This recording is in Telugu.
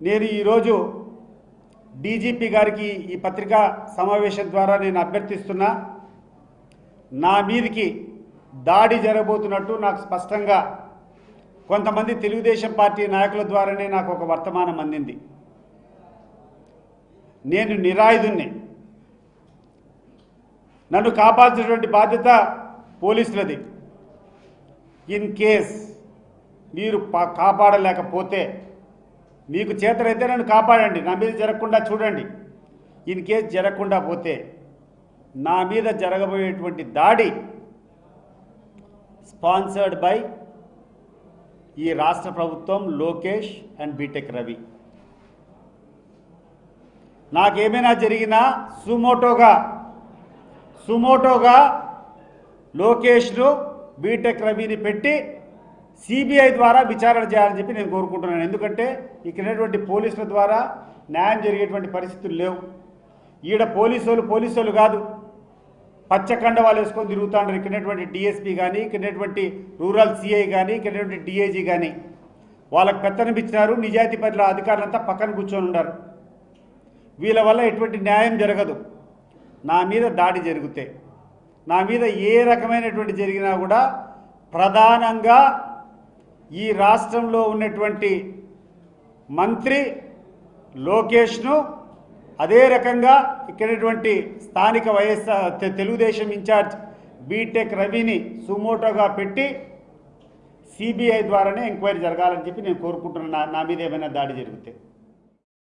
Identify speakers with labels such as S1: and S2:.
S1: నేను ఈరోజు డీజీపీ గారికి ఈ పత్రికా సమావేశం ద్వారా నేను అభ్యర్థిస్తున్నా, నా మీదికి దాడి జరగబోతున్నట్టు నాకు స్పష్టంగా కొంతమంది తెలుగుదేశం పార్టీ నాయకుల ద్వారానే నాకు ఒక వర్తమానం అందింది. నేను నిరాయుధుణ్ణి, నన్ను కాపాల్సినటువంటి బాధ్యత పోలీసులది. ఇన్ కేస్ మీరు కాపాడలేకపోతే మీకు చేతనైతే నన్ను కాపాడండి, నా మీద జరగకుండా చూడండి. ఇన్ కేస్ జరగకుండా పోతే నా మీద జరగబోయేటువంటి దాడి స్పాన్సర్డ్ బై ఈ రాష్ట్ర ప్రభుత్వం, లోకేష్ అండ్ బీటెక్ రవి. నాకేమైనా జరిగినా సుమోటోగా లోకేష్ను, బీటెక్ రవిని పెట్టి సిబిఐ ద్వారా విచారణ చేయాలని చెప్పి నేను కోరుకుంటున్నాను. ఎందుకంటే ఇక్కడటువంటి పోలీసుల ద్వారా న్యాయం జరిగేటువంటి పరిస్థితులు లేవు. ఈడ పోలీసులు కాదు, పచ్చకండ వాళ్ళు వేసుకొని తిరుగుతాంటారు. ఇక్కడటువంటి డిఎస్పీ కానీ, ఇక్కడటువంటి రూరల్ సిఐ కానీ, ఇక్కడటువంటి డిఐజీ కానీ వాళ్ళకు పెత్తనం ఇచ్చినారు. నిజాయితీ పట్ల అధికారులంతా పక్కన కూర్చొని ఉన్నారు. వీళ్ళ వల్ల ఎటువంటి న్యాయం జరగదు. నా మీద దాడి జరిగితే, నా మీద ఏ రకమైనటువంటి జరిగినా కూడా ప్రధానంగా ఈ రాష్ట్రంలో ఉన్నటువంటి మంత్రి లోకేష్ను, అదే రకంగా ఇక్కడటువంటి స్థానిక తెలుగుదేశం ఇన్ఛార్జ్ బీటెక్ రవిని సుమోటోగా పెట్టి సిబిఐ ద్వారానే ఎంక్వైరీ జరగాలని చెప్పి నేను కోరుకుంటున్నాను. నా మీద ఏమైనా దాడి జరిగితే